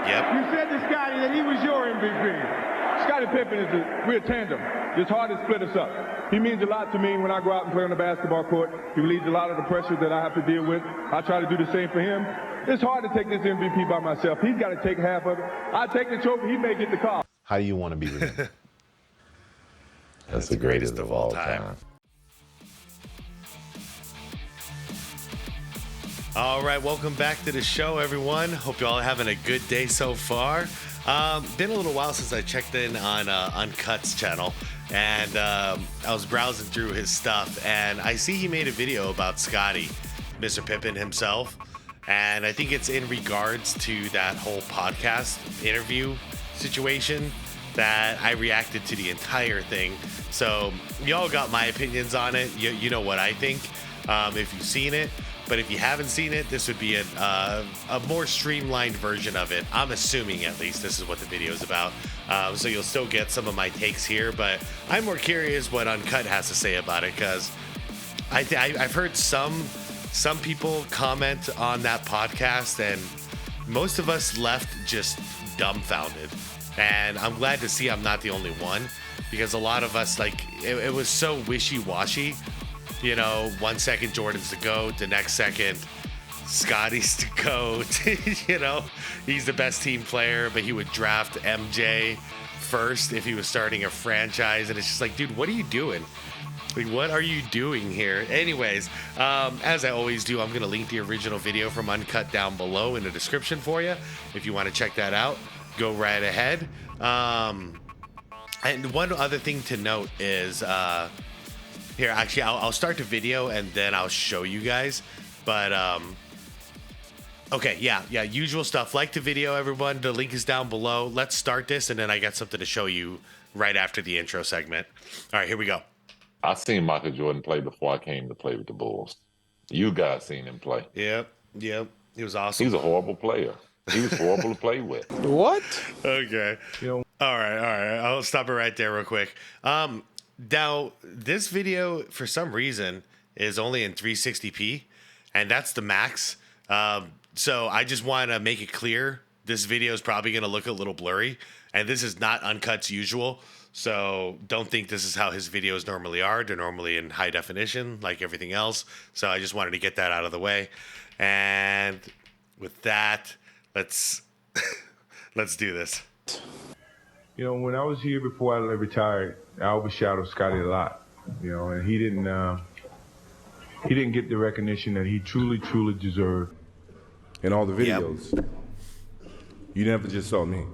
Yep. You said to Scottie that he was your MVP. Scottie Pippen we're a tandem. It's hard to split us up. He means a lot to me when I go out and play on the basketball court. He relieves a lot of the pressure that I have to deal with. I try to do the same for him. It's hard to take this MVP by myself. He's got to take half of it. I take the trophy. He may get the call. How do you want to be remembered? That's the greatest of all time. All right, welcome back to the show, everyone. Hope you all are having a good day so far. Been a little while since I checked in on Uncut's channel, and I was browsing through his stuff, and I see he made a video about Scottie, Mr. Pippen himself, and I think it's in regards to that whole podcast interview situation that I reacted to the entire thing. So y'all got my opinions on it. You know what I think if you've seen it. But if you haven't seen it, this would be a more streamlined version of it. I'm assuming, at least, this is what the video is about. So you'll still get some of my takes here, but I'm more curious what Uncut has to say about it, because I've heard some people comment on that podcast, and most of us left just dumbfounded. And I'm glad to see I'm not the only one, because a lot of us, like, it was so wishy-washy. You know, 1 second Jordan's the GOAT, the next second Scottie's the GOAT. You know, he's the best team player, but he would draft MJ first if he was starting a franchise. And it's just like, dude, what are you doing? Like, what are you doing here? Anyways, as I always do, I'm going to link the original video from Uncut down below in the description for you. If you want to check that out, go right ahead. And one other thing to note is... Here, actually, I'll start the video and then I'll show you guys. But, okay, yeah, usual stuff. Like the video, everyone. The link is down below. Let's start this, and then I got something to show you right after the intro segment. All right, here we go. I seen Michael Jordan play before I came to play with the Bulls. You guys seen him play. Yep. He was awesome. He's a horrible player. He was horrible to play with. What? Okay. All right. I'll stop it right there real quick. Now, this video, for some reason, is only in 360p, and that's the max. So I just want to make it clear, this video is probably going to look a little blurry, and this is not Uncut's usual, so don't think this is how his videos normally are. They're normally in high definition, like everything else, so I just wanted to get that out of the way. And with that, let's do this. You know, when I was here before I retired, I overshadowed Scottie a lot. You know, and he didn't get the recognition that he truly deserved. In all the videos, you never just saw me.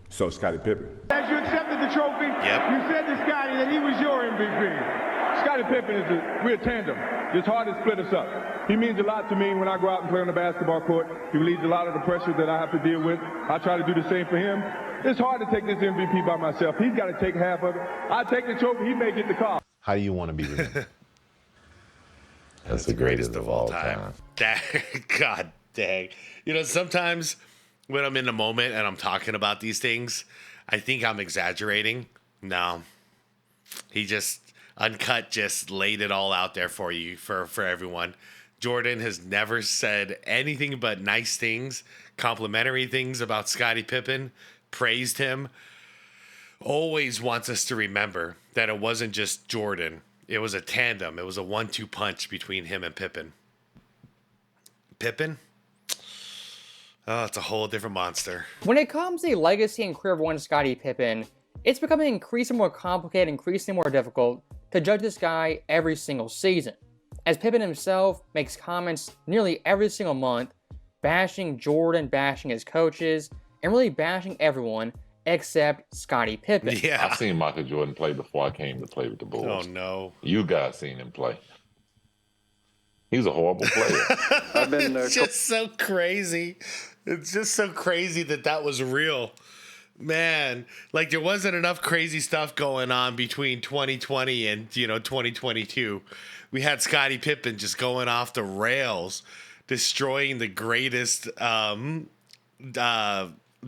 So Scottie Pippen. As you accepted the trophy, you said to Scottie that he was your MVP. Scottie Pippen we're a tandem. It's hard to split us up. He means a lot to me when I go out and play on the basketball court. He relieves a lot of the pressure that I have to deal with. I try to do the same for him. It's hard to take this MVP by myself. He's got to take half of it. I take the trophy. He may get the call. How do you want to be remembered? That's the greatest of all time. God dang. You know, sometimes when I'm in the moment and I'm talking about these things, I think I'm exaggerating. No. Uncut just laid it all out there for you, for everyone. Jordan has never said anything but nice things, complimentary things about Scottie Pippen, praised him, always wants us to remember that it wasn't just Jordan. It was a tandem. It was a 1-2 punch between him and Pippen. Pippen? Oh, it's a whole different monster. When it comes to the legacy and career of one Scottie Pippen, it's becoming increasingly more complicated, increasingly more difficult to judge this guy every single season, as Pippen himself makes comments nearly every single month, bashing Jordan, bashing his coaches, and really bashing everyone except Scottie Pippen. Yeah. I seen Michael Jordan play before I came to play with the Bulls. Oh, no. You guys seen him play. He's a horrible player. It's just so crazy. It's just so crazy that was real. Man, like, there wasn't enough crazy stuff going on between 2020 and, 2022. We had Scottie Pippen just going off the rails, destroying the greatest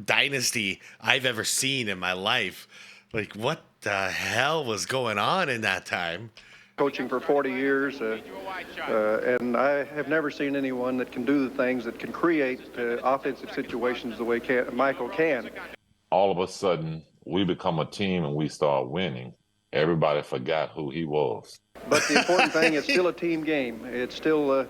dynasty I've ever seen in my life. Like, what the hell was going on in that time? Coaching for 40 years, and I have never seen anyone that can do the things that can create offensive situations the way Michael can. All of a sudden, we become a team and we start winning. Everybody forgot who he was. But the important thing, it's still a team game. It's still a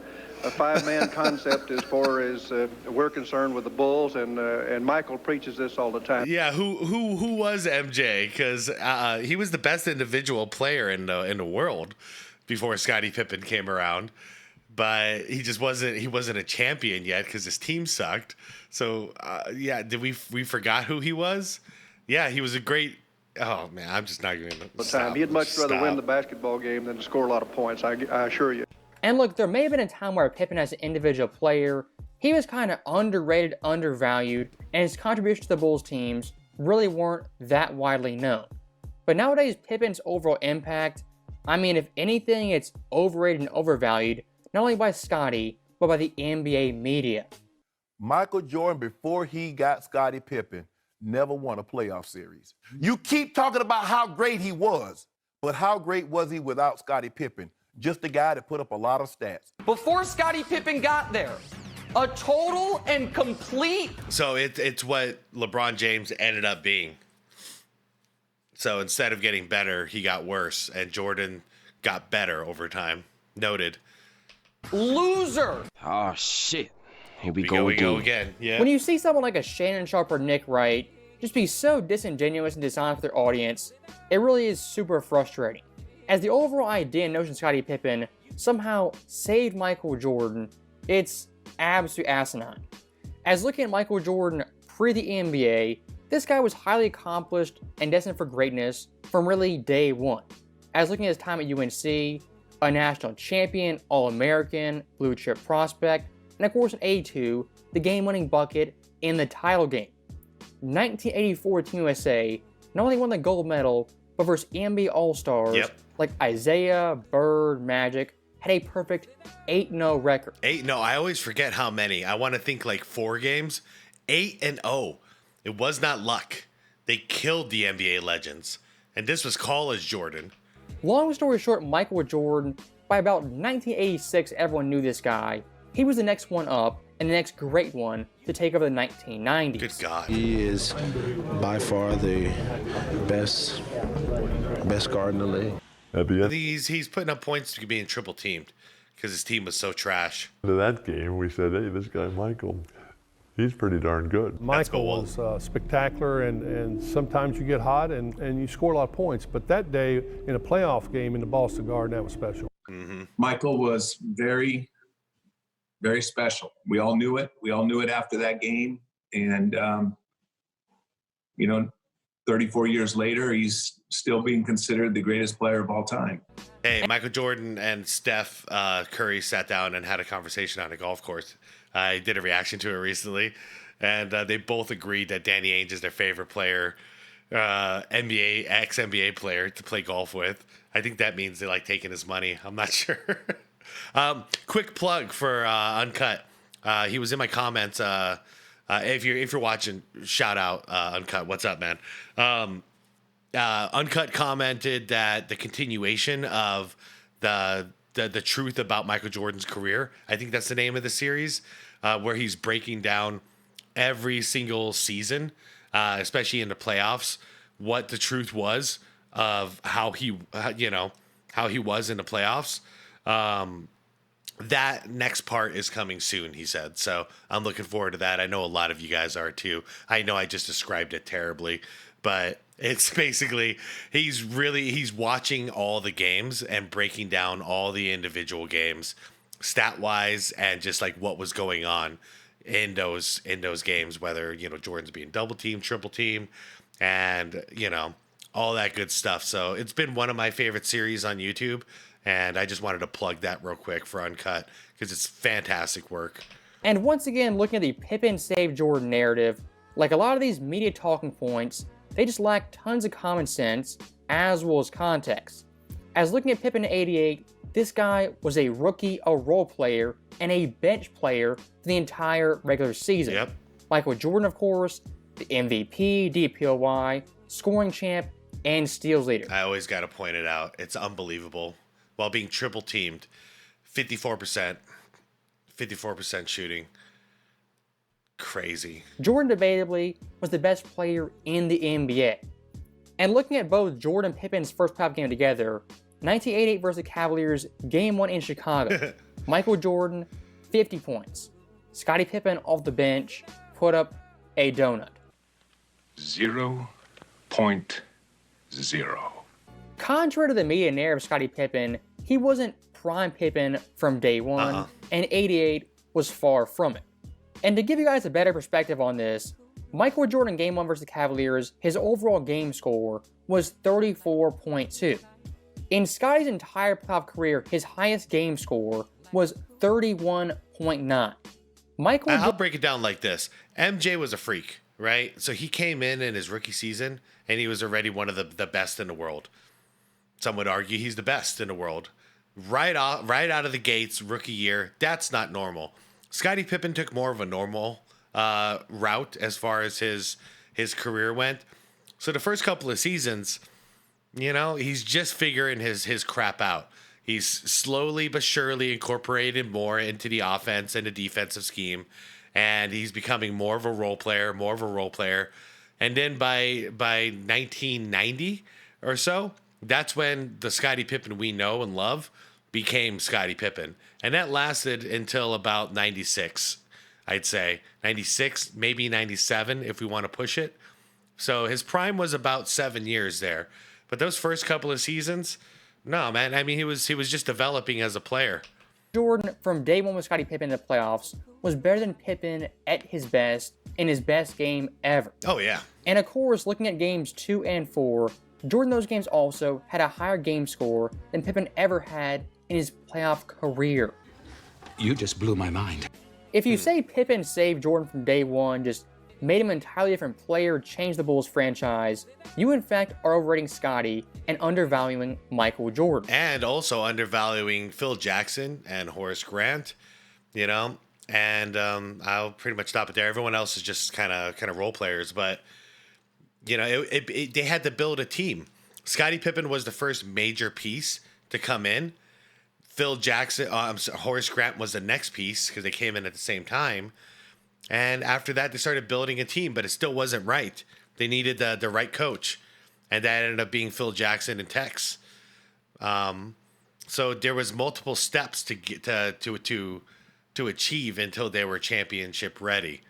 five-man concept as far as we're concerned with the Bulls, and Michael preaches this all the time. Yeah, who was MJ? Because he was the best individual player in the world before Scottie Pippen came around, but he just wasn't. He wasn't a champion yet because his team sucked. So yeah, did we forgot who he was? Yeah, he was a great. Oh man, I'm just not going to stop. He'd much rather win the basketball game than to score a lot of points. I assure you. And look, there may have been a time where Pippen as an individual player, he was kind of underrated, undervalued, and his contributions to the Bulls teams really weren't that widely known. But nowadays, Pippen's overall impact, I mean, if anything, it's overrated and overvalued, not only by Scottie, but by the NBA media. Michael Jordan, before he got Scottie Pippen, never won a playoff series. You keep talking about how great he was, but how great was he without Scottie Pippen? Just a guy that put up a lot of stats. Before Scottie Pippen got there, a total and complete... So it's what LeBron James ended up being. So instead of getting better, he got worse, and Jordan got better over time. Noted. Loser! Oh, shit. Here we go again. Yeah. When you see someone like a Shannon Sharpe or Nick Wright just be so disingenuous and dishonest with their audience, it really is super frustrating. As the overall idea and notion Scottie Pippen somehow saved Michael Jordan, it's absolutely asinine. As looking at Michael Jordan pre the NBA, this guy was highly accomplished and destined for greatness from really day one. As looking at his time at UNC, a national champion, All-American, blue chip prospect, and of course in A2, the game-winning bucket in the title game. 1984 Team USA not only won the gold medal, but versus NBA All-Stars like Isaiah, Bird, Magic, had a perfect 8-0 record. 8-0. I always forget how many. I want to think like 4 games. 8-0. It was not luck. They killed the NBA legends. And this was college Jordan. Long story short, Michael Jordan, by about 1986, everyone knew this guy. He was the next one up and the next great one to take over the 1990s. Good God. He is by far the best guard in the league. He's putting up points to being triple teamed because his team was so trash. To that game, we said, hey, this guy Michael, he's pretty darn good. Michael was spectacular, and sometimes you get hot and you score a lot of points. But that day in a playoff game in the Boston Garden, that was special. Mm-hmm. Michael was very, very special. We all knew it. We all knew it after that game. And, 34 years later, he's still being considered the greatest player of all time. Hey, Michael Jordan and Steph Curry sat down and had a conversation on a golf course. I did a reaction to it recently, and they both agreed that Danny Ainge is their favorite player, ex-NBA player to play golf with. I think that means they like taking his money. I'm not sure. Quick plug for Uncut. He was in my comments. If you're watching, shout out Uncut. What's up, man? Uncut commented that the continuation of the truth about Michael Jordan's career, I think that's the name of the series, where he's breaking down every single season, especially in the playoffs, what the truth was of how he was in the playoffs. That next part is coming soon, he said. So I'm looking forward to that. I know a lot of you guys are too. I know I just described it terribly, but it's basically he's watching all the games and breaking down all the individual games stat wise and just like what was going on in those games, whether, Jordan's being double team, triple team, and, all that good stuff. So it's been one of my favorite series on YouTube. And I just wanted to plug that real quick for Uncut because it's fantastic work. And once again, looking at the Pippen save Jordan narrative, like a lot of these media talking points, they just lack tons of common sense as well as context. As looking at Pippen in '88, this guy was a rookie, a role player, and a bench player for the entire regular season. Yep. Michael Jordan, of course, the MVP, DPOY, scoring champ, and steals leader. I always got to point it out. It's unbelievable. while being triple teamed. 54% shooting. Crazy. Jordan debatably was the best player in the NBA. And looking at both Jordan and Pippen's first playoff game together, 1988 versus the Cavaliers, Game 1 in Chicago. Michael Jordan, 50 points. Scottie Pippen off the bench, put up a donut. 0.0. Contrary to the media narrative of Scottie Pippen, he wasn't prime Pippen from day one, and 88 was far from it. And to give you guys a better perspective on this, Michael Jordan Game 1 versus the Cavaliers, his overall game score was 34.2. In Scottie's entire playoff career, his highest game score was 31.9. I'll break it down like this. MJ was a freak, right? So he came in his rookie season, and he was already one of the best in the world. Some would argue he's the best in the world. Right out of the gates, rookie year, that's not normal. Scottie Pippen took more of a normal route as far as his career went. So the first couple of seasons, he's just figuring his crap out. He's slowly but surely incorporated more into the offense and the defensive scheme, and he's becoming more of a role player. And then by 1990 or so, that's when the Scottie Pippen we know and love became Scottie Pippen. And that lasted until about 96, I'd say. 96, maybe 97 if we want to push it. So his prime was about 7 years there. But those first couple of seasons, no, man. I mean, he was just developing as a player. Jordan, from day one with Scottie Pippen in the playoffs, was better than Pippen at his best in his best game ever. Oh, yeah. And of course, looking at games 2 and 4, Jordan those games also had a higher game score than Pippen ever had in his playoff career. You just blew my mind. If you say Pippen saved Jordan from day one, just made him an entirely different player, changed the Bulls franchise, you in fact are overrating Scottie and undervaluing Michael Jordan. And also undervaluing Phil Jackson and Horace Grant, and I'll pretty much stop it there. Everyone else is just kind of role players, but they had to build a team. Scottie Pippen was the first major piece to come in. Phil Jackson, Horace Grant was the next piece because they came in at the same time. And after that, they started building a team, but it still wasn't right. They needed the right coach, and that ended up being Phil Jackson and Tex. So there was multiple steps to get to achieve until they were championship ready,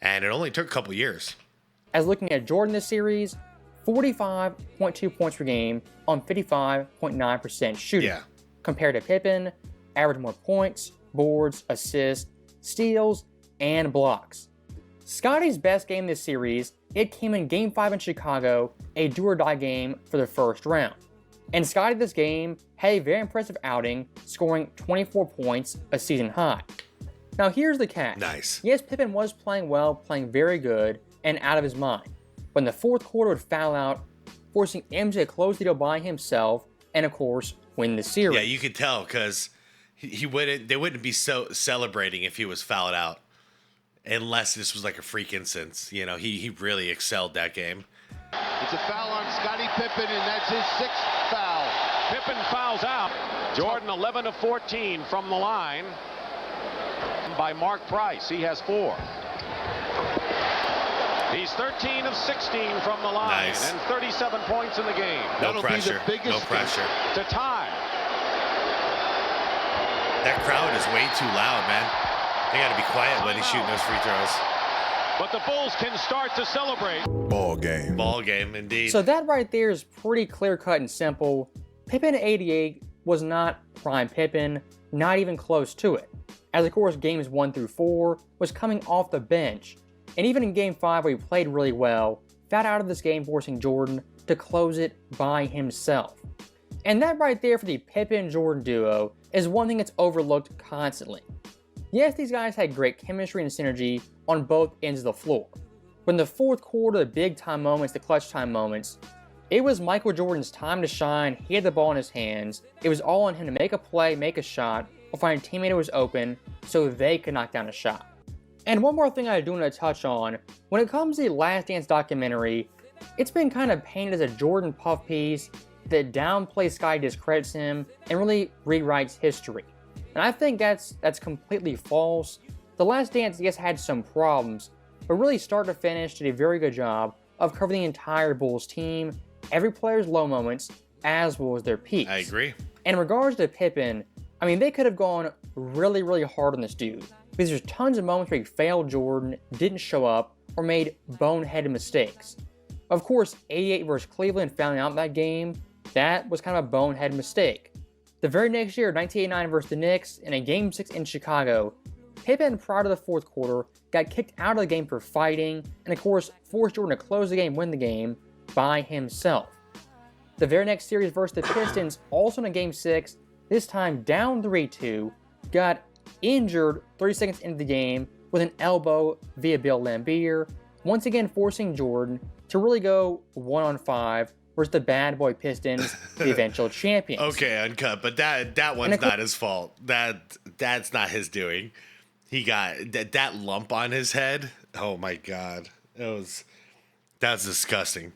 and it only took a couple years. As looking at Jordan this series, 45.2 points per game on 55.9% shooting. Yeah. Compared to Pippen, averaged more points, boards, assists, steals, and blocks. Scottie's best game this series, it came in Game 5 in Chicago, a do-or-die game for the first round. And Scottie this game had a very impressive outing, scoring 24 points, a season high. Now here's the catch. Nice. Yes, Pippen was playing well, playing very good, and out of his mind. But in the fourth quarter would foul out, forcing MJ to close the deal by himself, and of course, win the series. Yeah, you could tell because they wouldn't be so celebrating if he was fouled out. Unless this was like a freak instance. He really excelled that game. It's a foul on Scottie Pippen, and that's his 6th foul. Pippen fouls out. Jordan 11 of 14 from the line by Mark Price. He has 4. He's 13 of 16 from the line. Nice. And 37 points in the game. No pressure. No pressure. To tie. That crowd is way too loud, man. They got to be quiet when he's shooting those free throws. But the Bulls can start to celebrate. Ball game. Ball game, indeed. So that right there is pretty clear-cut and simple. Pippen at 88 was not prime Pippen, not even close to it. As of course, games 1 through 4 was coming off the bench. And even in Game 5, where he played really well, fouled out of this game, forcing Jordan to close it by himself. And that right there for the Pippen-Jordan duo is one thing that's overlooked constantly. Yes, these guys had great chemistry and synergy on both ends of the floor. But in the fourth quarter, the big-time moments, the clutch-time moments, it was Michael Jordan's time to shine. He had the ball in his hands. It was all on him to make a play, make a shot, or find a teammate who was open so they could knock down a shot. And one more thing I do want to touch on, when it comes to the Last Dance documentary, it's been kind of painted as a Jordan puff piece, that downplays Scottie, discredits him, and really rewrites history. And I think that's completely false. The Last Dance, yes, had some problems, but really start to finish did a very good job of covering the entire Bulls team, every player's low moments, as well as their peaks. I agree. And in regards to Pippen, I mean, they could have gone really, really hard on this dude, because there's tons of moments where he failed Jordan, didn't show up, or made boneheaded mistakes. Of course, 88 versus Cleveland, fouling out that game, that was kind of a bonehead mistake. The very next year, 1989 versus the Knicks, in a Game 6 in Chicago, Pippen, prior to the fourth quarter, got kicked out of the game for fighting, and of course, forced Jordan to close the game, win the game, by himself. The very next series versus the Pistons, also in a Game 6, this time down 3-2, got injured 30 seconds into the game with an elbow via Bill Laimbeer, once again forcing Jordan to really go 1-on-5 versus the bad boy Pistons, the eventual champions. Okay, Uncut, but that one's not his fault. That's not his doing. He got that lump on his head. Oh my God, that's disgusting.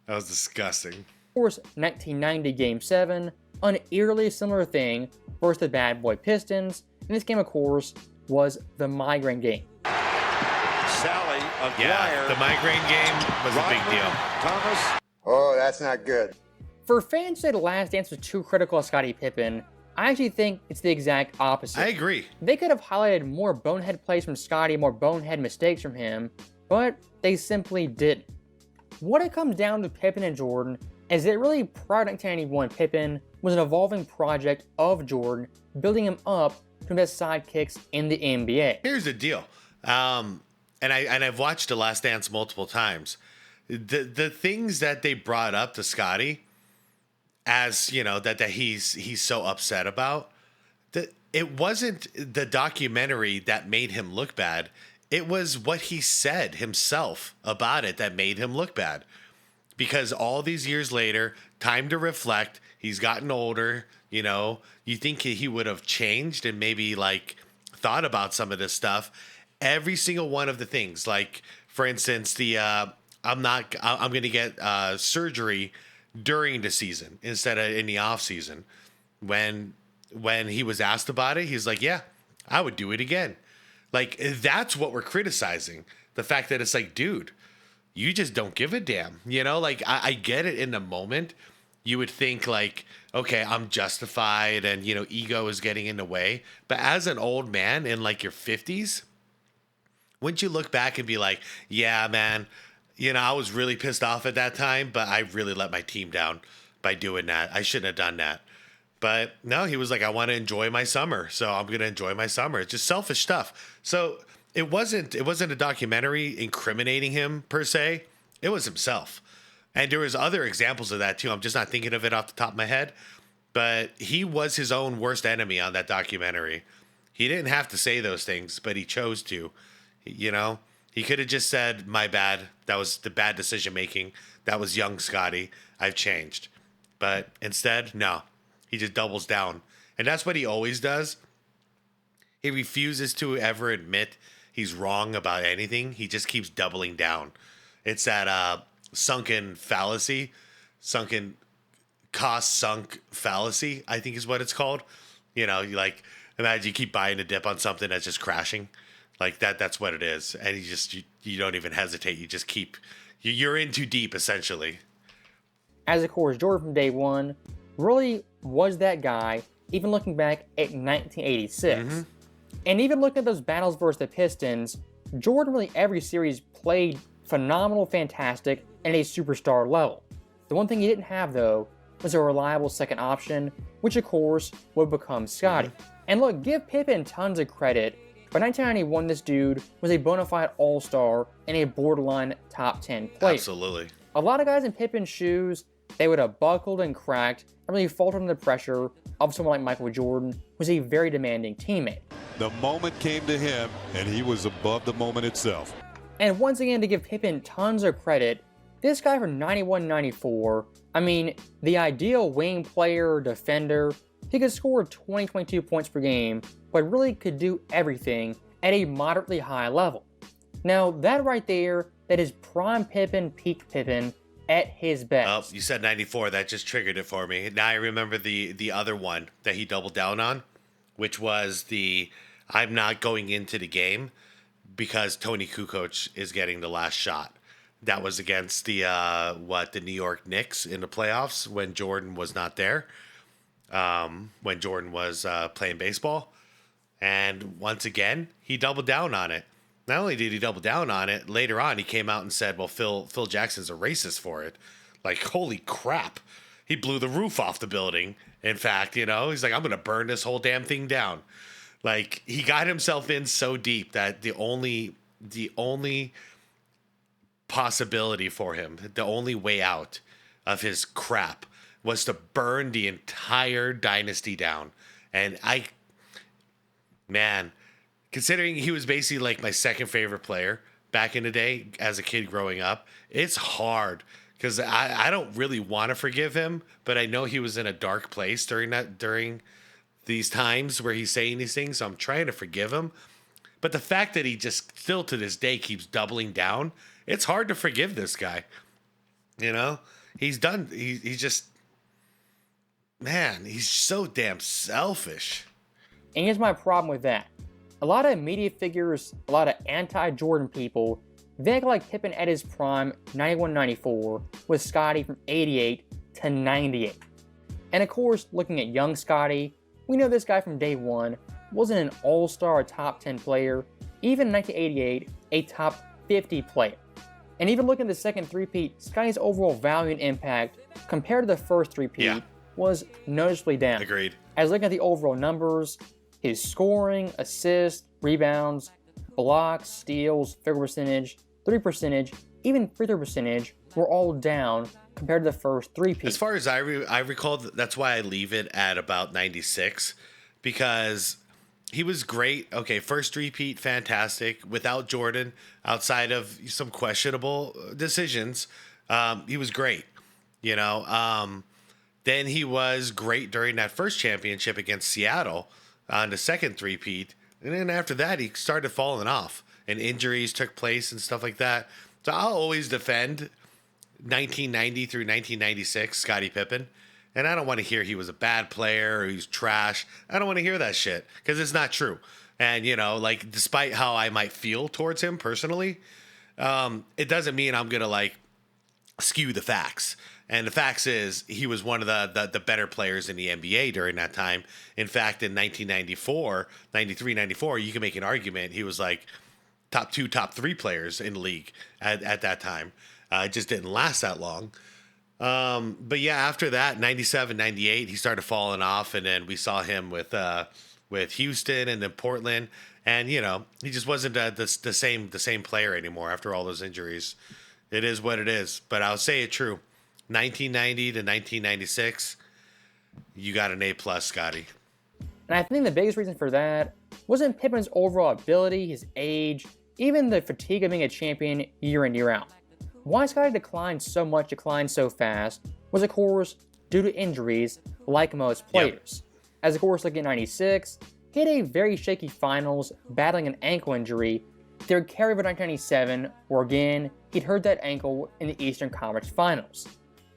That was disgusting. Of course, 1990 Game 7, an eerily similar thing versus the bad boy Pistons. And this game, of course, was the migraine game. Sally, the migraine game was a big deal. Thomas. Oh, that's not good. For fans to say The Last Dance was too critical of Scottie Pippen, I actually think it's the exact opposite. I agree. They could have highlighted more bonehead plays from Scottie, more bonehead mistakes from him, but they simply didn't. What it comes down to Pippen and Jordan is that really prior to 1991, Pippen was an evolving project of Jordan, building him up to the best sidekicks in the NBA. Here's the deal, and I've watched The Last Dance multiple times. The things that they brought up to Scottie, as you know, that he's so upset about, that it wasn't the documentary that made him look bad. It was what he said himself about it that made him look bad. Because all these years later, time to reflect, he's gotten older, you know, you think he would have changed and maybe like thought about some of this stuff. Every single one of the things, like for instance, I'm going to get surgery during the season instead of in the off season. When he was asked about it, he's like, yeah, I would do it again. Like, that's what we're criticizing. The fact that it's like, dude, you just don't give a damn. You know, like, I get it in the moment. You would think like, okay, I'm justified and, you know, ego is getting in the way. But as an old man in like your 50s, wouldn't you look back and be like, yeah, man, you know, I was really pissed off at that time, but I really let my team down by doing that. I shouldn't have done that. But no, he was like, I want to enjoy my summer, so I'm going to enjoy my summer. It's just selfish stuff. So it wasn't a documentary incriminating him per se. It was himself. And there was other examples of that too. I'm just not thinking of it off the top of my head. But he was his own worst enemy on that documentary. He didn't have to say those things, but he chose to. You know, he could have just said, my bad. That was the bad decision making. That was young Scottie. I've changed. But instead, no. He just doubles down. And that's what he always does. He refuses to ever admit he's wrong about anything. He just keeps doubling down. It's that sunken fallacy. Sunk fallacy, I think is what it's called. You know, you like, imagine you keep buying a dip on something that's just crashing. Like that's what it is. And you don't even hesitate. You just keep, you're in too deep, essentially. As of course, Jordan from day one really was that guy, even looking back at 1986. Mm-hmm. And even looking at those battles versus the Pistons, Jordan really every series played phenomenal, fantastic, and a superstar level. The one thing he didn't have, though, was a reliable second option, which of course would become Scottie. Mm-hmm. And look, give Pippen tons of credit. By 1991, this dude was a bona fide all-star and a borderline top 10 player. Absolutely. A lot of guys in Pippen's shoes, they would have buckled and cracked and really faltered under the pressure of someone like Michael Jordan, who was a very demanding teammate. The moment came to him, and he was above the moment itself. And once again, to give Pippen tons of credit, this guy from 91-94, I mean, the ideal wing player, defender, he could score 20-22 points per game, but really could do everything at a moderately high level. Now, that right there, that is prime Pippen, peak Pippen, at his best. Oh, you said 94. That just triggered it for me. Now I remember the other one that he doubled down on, which was the I'm not going into the game because Tony Kukoc is getting the last shot. That was against the New York Knicks in the playoffs when Jordan was not there, when Jordan was playing baseball. And once again, he doubled down on it. Not only did he double down on it, later on he came out and said, well, Phil Jackson's a racist for it. Like, holy crap. He blew the roof off the building. In fact, he's like, I'm going to burn this whole damn thing down. Like, he got himself in so deep that the only possibility for him, the only way out of his crap was to burn the entire dynasty down. And considering he was basically like my second favorite player back in the day as a kid growing up, it's hard because I don't really want to forgive him, but I know he was in a dark place during these times where he's saying these things. So I'm trying to forgive him. But the fact that he just still to this day keeps doubling down, it's hard to forgive this guy. He's done. He's just, man, he's so damn selfish. And here's my problem with that. A lot of media figures, a lot of anti-Jordan people, they act like Pippen at his prime, 91-94, with Scottie from 88 to 98. And of course, looking at young Scottie, we know this guy from day one wasn't an all-star top 10 player, even in 1988, a top 50 player. And even looking at the second three-peat, Scottie's overall value and impact compared to the first three-peat was noticeably down. Agreed. As looking at the overall numbers, his scoring, assists, rebounds, blocks, steals, field percentage, 3%, even free throw percentage were all down compared to the first three-peat. As far as I recall, that's why I leave it at about 96, because he was great. Okay, first three-peat, fantastic. Without Jordan, outside of some questionable decisions, he was great. Then he was great during that first championship against Seattle on the second three-peat. And then after that, he started falling off, and injuries took place and stuff like that. So I'll always defend 1990 through 1996 Scottie Pippen. And I don't want to hear he was a bad player or he's trash. I don't want to hear that shit because it's not true. And, despite how I might feel towards him personally, it doesn't mean I'm going to, skew the facts. And the facts is he was one of the better players in the NBA during that time. In fact, in 1994, 93, 94, you can make an argument he was top 2, top 3 players in the league at that time. It just didn't last that long. But yeah, after that, 97, 98, he started falling off, and then we saw him with Houston and then Portland, and he just wasn't the same player anymore after all those injuries. It is what it is. But I'll say it true. 1990 to 1996, you got an A+, Scottie. And I think the biggest reason for that wasn't Pippen's overall ability, his age, even the fatigue of being a champion year in, year out. Why Scottie declined so fast was, of course, due to injuries like most players. As, of course, like in 96, he had a very shaky finals, battling an ankle injury. They would carry over 1997, where again, he'd hurt that ankle in the Eastern Conference Finals.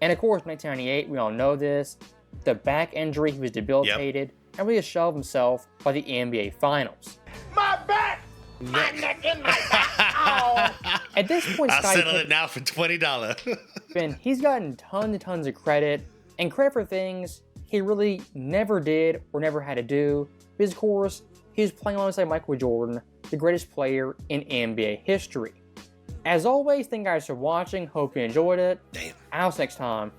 And of course, 1998, we all know this, the back injury, he was debilitated, and really shelved himself by the NBA Finals. My back! My neck and my back! Oh. At this point, I'll Scottie settle it now for $20. He's gotten tons and tons of credit, and credit for things he really never did or never had to do, because of course, he was playing alongside Michael Jordan, the greatest player in NBA history. As always, thank you guys for watching. Hope you enjoyed it. Damn. I'll see you next time.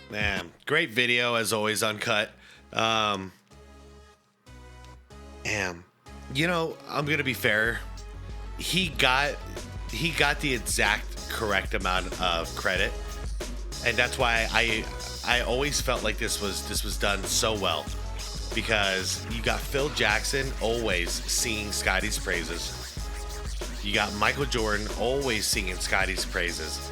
Man, great video as always, uncut. I'm gonna be fair. He got the exact correct amount of credit, and that's why I always felt like this was done so well, because you got Phil Jackson always singing Scottie's praises. You got Michael Jordan always singing Scottie's praises.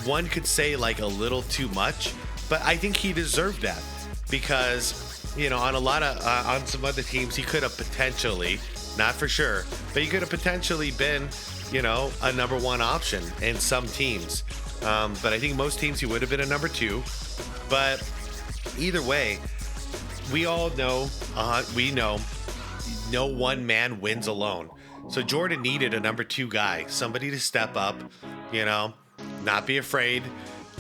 One could say a little too much, but I think he deserved that because, on a lot of on some other teams he could have potentially not for sure, but he could have potentially been, you know, a number 1 option in some teams. But I think most teams he would have been a number 2. But either way, we all know, no one man wins alone. So Jordan needed a number 2 guy, somebody to step up, you know, not be afraid,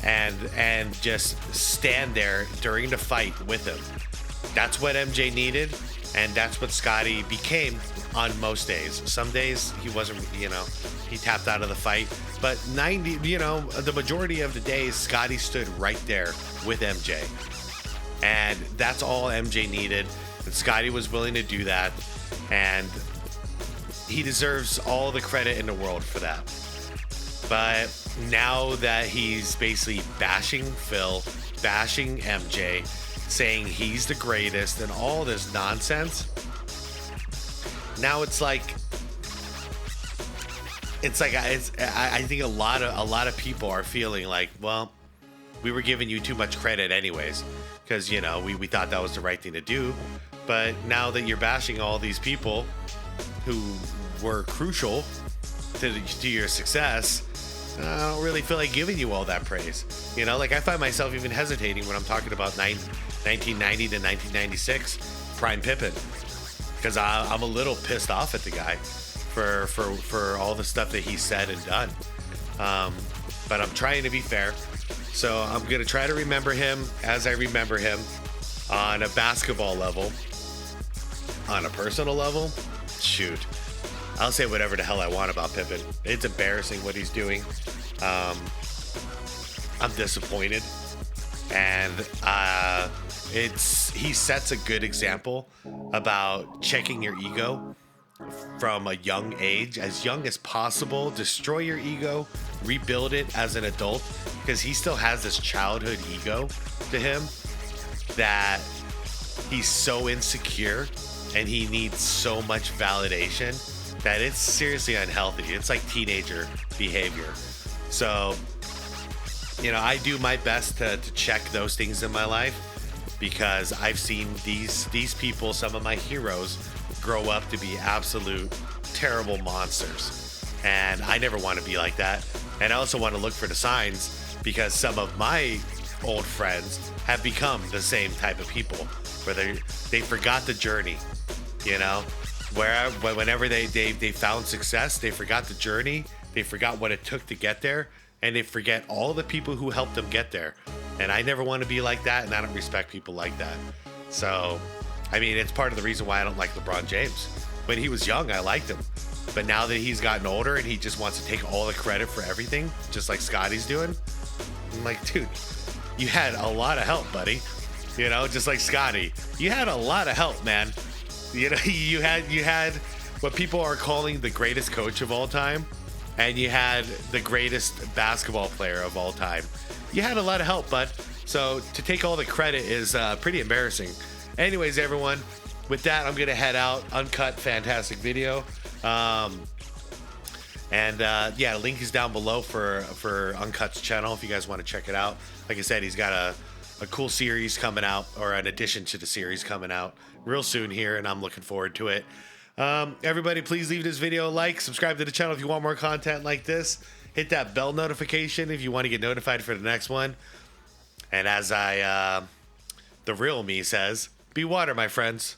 and just stand there during the fight with him. That's what MJ needed, and that's what Scottie became on most days. Some days he wasn't, you know, he tapped out of the fight, but the majority of the days, Scottie stood right there with MJ. And that's all MJ needed, and Scottie was willing to do that, and he deserves all the credit in the world for that. But now that he's basically bashing Phil, bashing MJ, saying he's the greatest and all this nonsense, now I think a lot of people are feeling like, well, we were giving you too much credit anyways, because, you know, we thought that was the right thing to do. But now that you're bashing all these people who were crucial to your success, I don't really feel like giving you all that praise. You know, like I find myself even hesitating when I'm talking about 1990 to 1996 prime Pippen, because I'm a little pissed off at the guy for all the stuff that he said and done. But I'm trying to be fair, so I'm gonna try to remember him as I remember him on a basketball level. On a personal level, shoot, I'll say whatever the hell I want about Pippen. It's embarrassing what he's doing. I'm disappointed, and he sets a good example about checking your ego from a young age, as young as possible. Destroy your ego, rebuild it as an adult, because he still has this childhood ego to him that he's so insecure and he needs so much validation that it's seriously unhealthy. It's like teenager behavior. So, you know, I do my best to check those things in my life, because I've seen these people, some of my heroes, grow up to be absolute terrible monsters. And I never want to be like that. And I also want to look for the signs, because some of my old friends have become the same type of people, where they forgot the journey, you know? Whenever they found success, they forgot the journey, they forgot what it took to get there, and they forget all the people who helped them get there. And I never want to be like that, and I don't respect people like that. So, I mean, it's part of the reason why I don't like LeBron James. When he was young, I liked him. But now that he's gotten older and he just wants to take all the credit for everything, just like Scottie's doing, I'm like, dude, you had a lot of help, buddy. You know, just like Scottie. You had a lot of help, man. You know, you had what people are calling the greatest coach of all time, and you had the greatest basketball player of all time. You had a lot of help, bud. So to take all the credit is pretty embarrassing. Anyways, everyone, with that, I'm gonna head out. Uncut, fantastic video. Yeah, link is down below for Uncut's channel if you guys want to check it out. Like I said, he's got a cool series coming out, or an addition to the series coming out real soon here, and I'm looking forward to it. Everybody, please leave this video a like, subscribe to the channel if you want more content like this, hit that bell notification if you want to get notified for the next one. And as the real me says, be water, my friends.